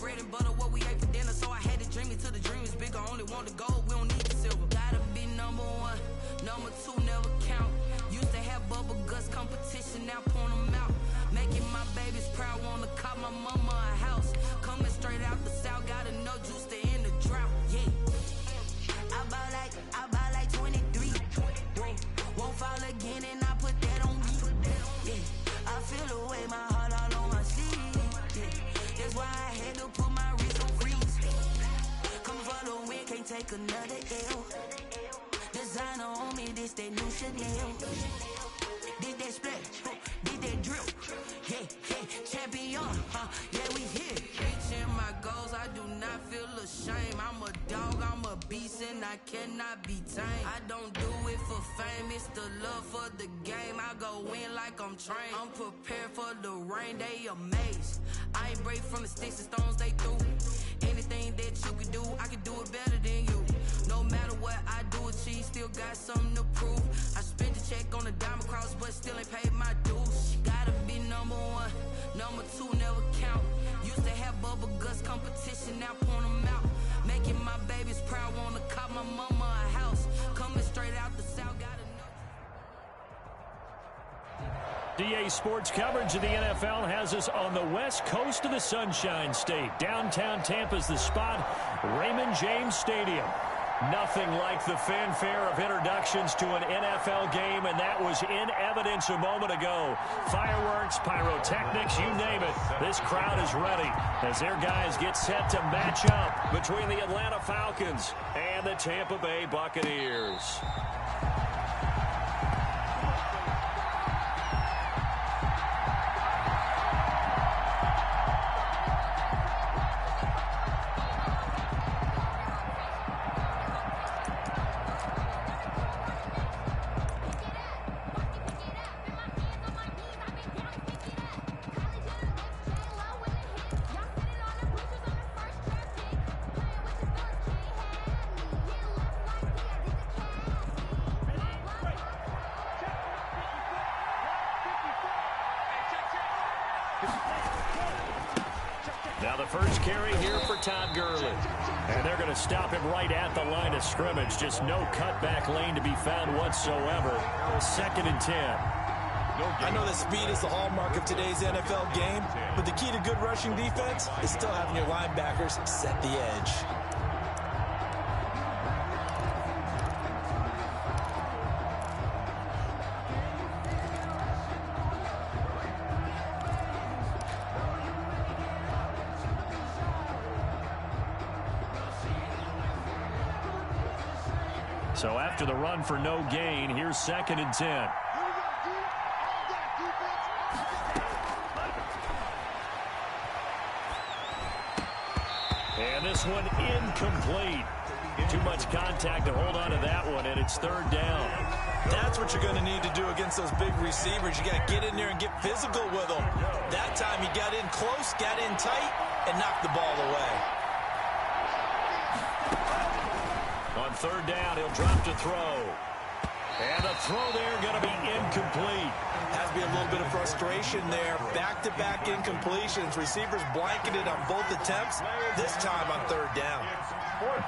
bread and butter, what we ate for dinner. So I had to dream it till the dream is bigger. Only want the gold, we don't need the silver. Gotta be number one, number two never count. Used to have bubble guts competition, now point them out. Making my babies proud, wanna cop my mama a house. Coming straight out the south, got enough juice to end the drought. Yeah, I buy like 23. Won't fall again, and I put that on me. Yeah, I feel the way, my heart all on my sleeve. Yeah, that's why I had to put my wrist on freeze. Coming for the win, can't take another L. Designer on me, this that new Chanel. Did that split, did that drill. Yeah, champion, yeah, we here. Reaching my goals, I do not feel ashamed. I'm a dog, I'm a beast, and I cannot be tamed. I don't do it for fame, it's the love for the game. I go in like I'm trained. I'm prepared for the rain, they amazed. I ain't break from the sticks and stones they threw. Anything that you can do, I can do it better than you. No matter what I do achieve, still got something to prove. I spent the check on the diamond cross, but still ain't paid my dues. Gotta be number one, number two never count. Used to have bubble guts competition, now point them out. Making my babies proud, wanna cop my mama a house. Coming straight out the south, got DA Sports coverage of the NFL has us on the west coast of the Sunshine State. Downtown Tampa's the spot, Raymond James Stadium. Nothing like the fanfare of introductions to an NFL game, and that was in evidence a moment ago. Fireworks, pyrotechnics, you name it. This crowd is ready as their guys get set to match up between the Atlanta Falcons and the Tampa Bay Buccaneers. Now the first carry here for Todd Gurley. And they're going to stop him right at the line of scrimmage. Just no cutback lane to be found whatsoever. 2nd and 10. I know that speed is the hallmark of today's NFL game, but the key to good rushing defense is still having your linebackers set the edge. So after the run for no gain, here's 2nd and 10. And this one incomplete. Too much contact to hold on to that one, and it's 3rd down. That's what you're going to need to do against those big receivers. You got to get in there and get physical with them. That time he got in close, got in tight, and knocked the ball away. On 3rd down, he'll drop to throw. And the throw there going to be incomplete. Has to be a little bit of frustration there. Back-to-back incompletions. Receivers blanketed on both attempts, this time on 3rd down.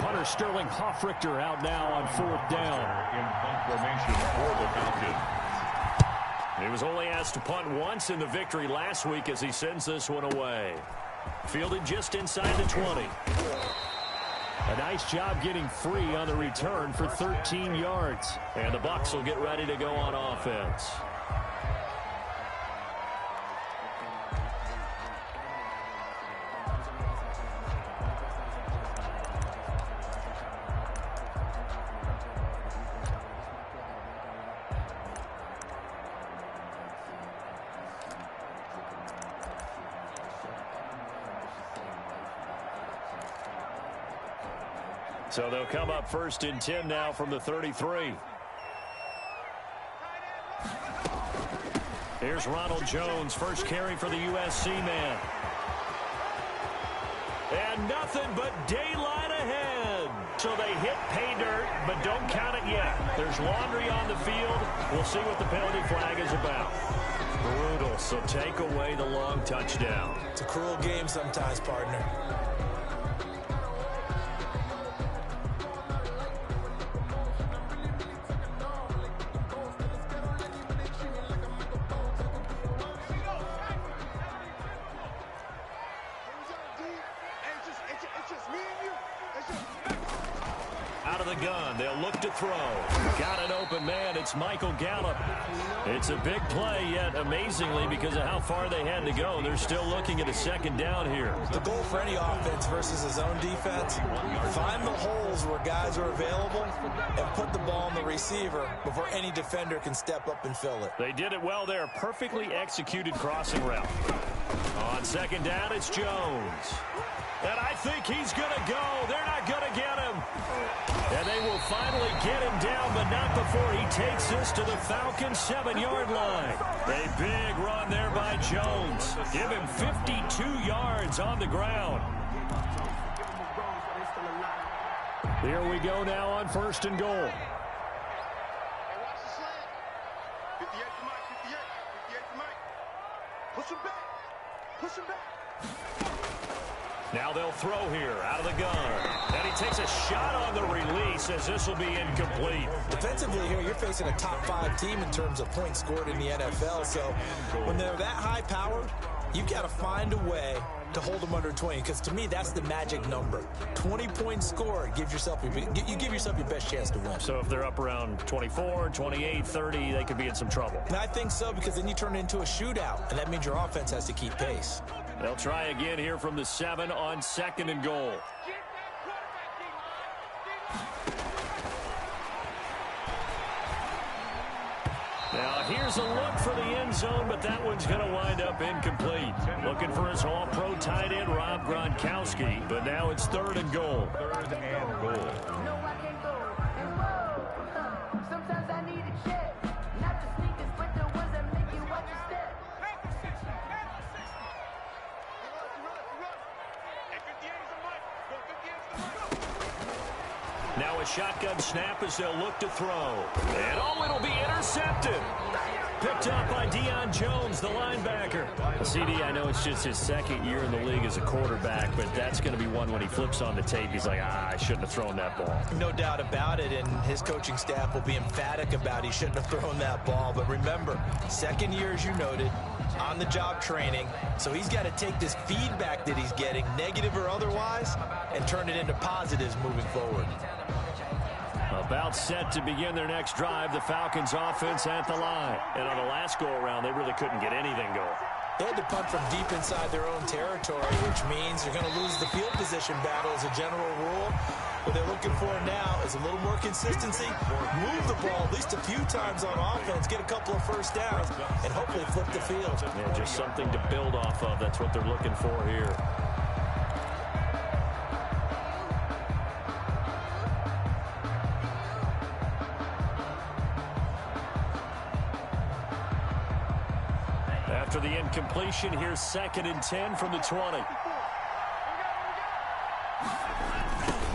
Punter Sterling Hoffrichter out now on 4th down. In punt formation for the Falcons. He was only asked to punt once in the victory last week as he sends this one away. Fielded just inside the 20. A nice job getting free on the return for 13 yards. And the Bucs will get ready to go on offense. So they'll come up 1st and 10 now from the 33. Here's Ronald Jones, first carry for the USC man. And nothing but daylight ahead. So they hit pay dirt, but don't count it yet. There's laundry on the field. We'll see what the penalty flag is about. Brutal, so take away the long touchdown. It's a cruel game sometimes, partner. Out of the gun, they'll look to throw. Got an open man, it's Michael Gallup. It's a big play, yet amazingly, because of how far they had to go, they're still looking at a second down here. The goal for any offense versus his own defense, find the holes where guys are available and put the ball on the receiver before any defender can step up and fill it. They did it well there, perfectly executed crossing route. On second down, it's Jones. And I think he's going to go. They're not going to get him. And they will finally get him down, but not before he takes this to the Falcons' 7-yard line. A big run there by Jones. Give him 52 yards on the ground. Here we go now on 1st and goal. Push him back. Push him back. Now they'll throw here out of the gun. And he takes a shot on the release as this will be incomplete. Defensively here, you're facing a top 5 team in terms of points scored in the NFL. So when they're that high powered, you've got to find a way to hold them under 20. Because to me, that's the magic number. 20 points scored, you give yourself your best chance to win. So if they're up around 24, 28, 30, they could be in some trouble. And I think so, because then you turn it into a shootout. And that means your offense has to keep pace. They'll try again here from the 7 on 2nd and goal. Now here's a look for the end zone, but that one's going to wind up incomplete. Looking for his all-pro tight end, Rob Gronkowski, but now it's 3rd and goal. 3rd and goal. Sometimes I need a check, not the sneakers, but the ones that make you watch your step. Now a shotgun snap as they'll look to throw. And it'll be intercepted. Picked up by Deion Jones, the linebacker. CD, I know it's just his 2nd year in the league as a quarterback, but that's going to be one when he flips on the tape. He's like, I shouldn't have thrown that ball. No doubt about it, and his coaching staff will be emphatic about he shouldn't have thrown that ball. But remember, 2nd year, as you noted, on-the-job training. So he's got to take this feedback that he's getting, negative or otherwise, and turn it into positives moving forward. About set to begin their next drive, the Falcons offense at the line. And on the last go-around, they really couldn't get anything going. They had to punt from deep inside their own territory, which means they're going to lose the field position battle as a general rule. What they're looking for now is a little more consistency, move the ball at least a few times on offense, get a couple of first downs, and hopefully flip the field. Yeah, just something to build off of. That's what they're looking for here. After the incompletion, here's 2nd and 10 from the 20.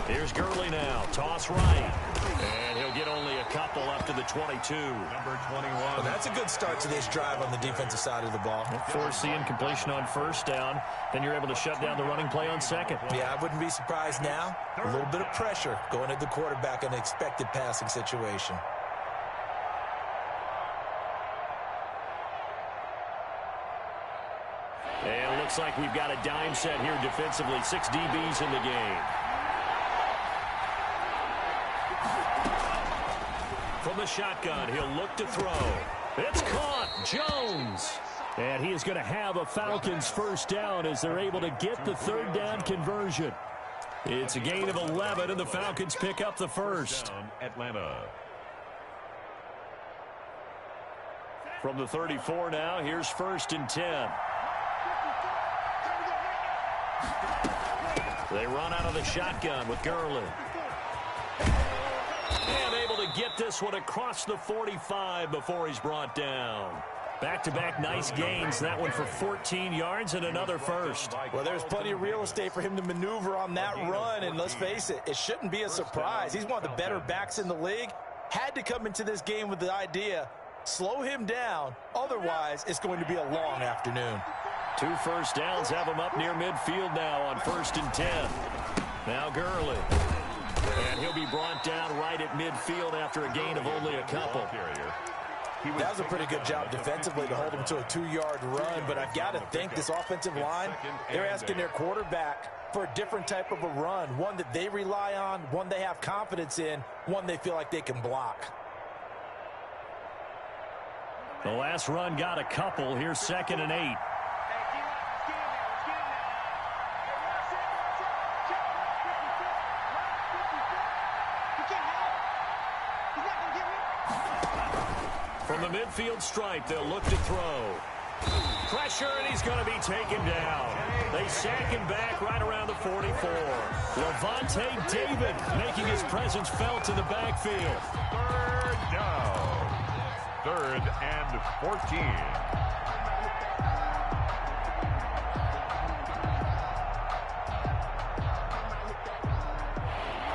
Here's Gurley now. Toss right. And he'll get only a couple up to the 22. Number 21. Well, that's a good start to this drive on the defensive side of the ball. Force the incompletion on 1st down. Then you're able to shut down the running play on 2nd. Yeah, I wouldn't be surprised now. A little bit of pressure going at the quarterback in an expected passing situation. And it looks like we've got a dime set here defensively. 6 DBs in the game. From the shotgun, he'll look to throw. It's caught. Jones. And he is going to have a Falcons 1st down as they're able to get the 3rd down conversion. It's a gain of 11, and the Falcons pick up the 1st. Atlanta. From the 34 now, here's 1st and 10. They run out of the shotgun with Gurley. And able to get this one across the 45 before he's brought down. Back-to-back nice gains. That one for 14 yards and another 1st. Well, there's plenty of real estate for him to maneuver on that run. And let's face it, it shouldn't be a surprise. He's one of the better backs in the league. Had to come into this game with the idea Slow him down. Otherwise, it's going to be a long afternoon. 2 first downs have him up near midfield now on 1st and 10. Now Gurley. And he'll be brought down right at midfield after a gain of only a couple. That was a pretty good job defensively to hold him to a 2-yard run, but I've got to think this offensive line, they're asking their quarterback for a different type of a run, one that they rely on, one they have confidence in, one they feel like they can block. The last run got a couple. Here's 2nd and 8. From the midfield stripe, they'll look to throw. Pressure, and he's going to be taken down. They sack him back right around the 44. Levante David making his presence felt in the backfield. 3rd down. 3rd and 14.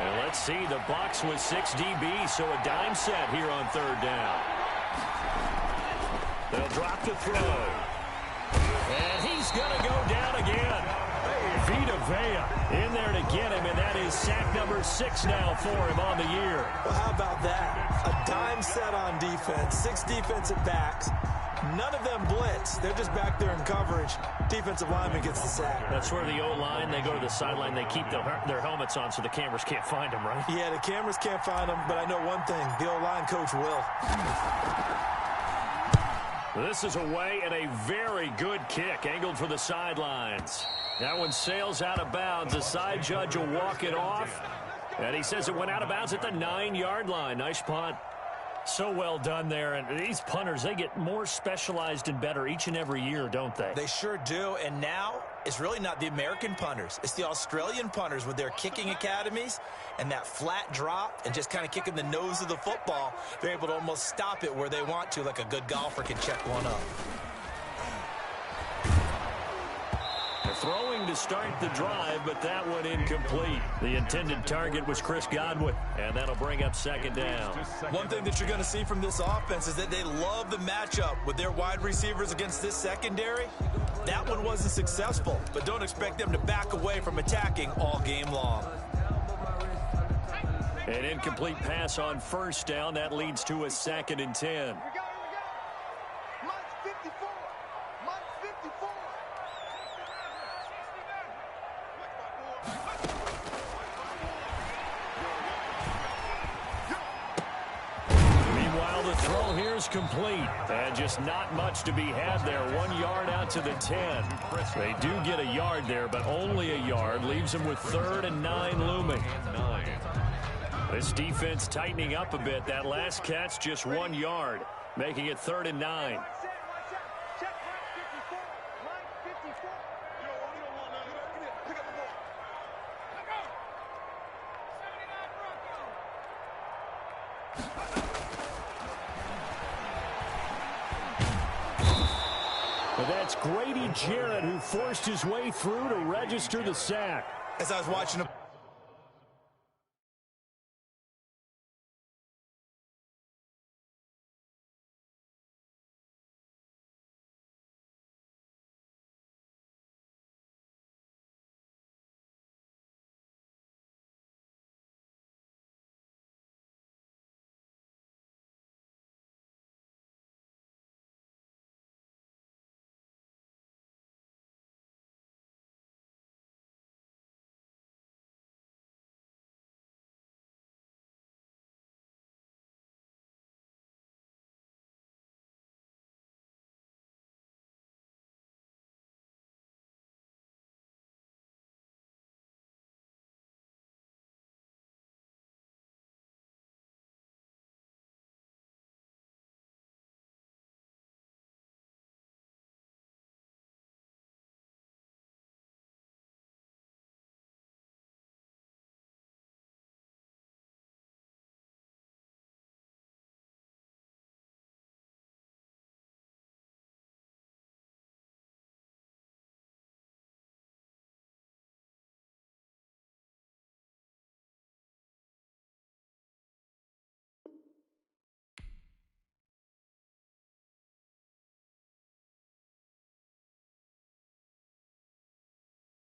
And let's see, the box was 6 DB, so a dime set here on 3rd down. They'll drop the throw. And he's going to go down again. Vita Vea in there to get him, and that is sack number 6 now for him on the year. Well, how about that? A dime set on defense, 6 defensive backs. None of them blitz. They're just back there in coverage. Defensive lineman gets the sack. That's where the O-line, they go to the sideline, they keep their helmets on so the cameras can't find them, right? Yeah, the cameras can't find them, but I know one thing. The O-line coach will. This is away and a very good kick angled for the sidelines. That one sails out of bounds. The side judge will walk it off. And he says it went out of bounds at the 9-yard line. Nice punt. So well done there. And these punters, they get more specialized and better each and every year, don't they? They sure do. And now it's really not the American punters. It's the Australian punters with their kicking academies and that flat drop and just kind of kicking the nose of the football. They're able to almost stop it where they want to, like a good golfer can check one up. They're throwing to start the drive, but that one incomplete. The intended target was Chris Godwin, and that'll bring up 2nd down. One thing that you're going to see from this offense is that they love the matchup with their wide receivers against this secondary. That one wasn't successful, but don't expect them to back away from attacking all game long. An incomplete pass on 1st down. That leads to a 2nd and 10. Complete, and just not much to be had there. 1 yard out to the 10. They do get a yard there, but only a yard. Leaves them with 3rd and 9 looming. This defense tightening up a bit. That last catch just 1 yard, making it 3rd and 9. That's Grady Jarrett who forced his way through to register the sack. As I was watching him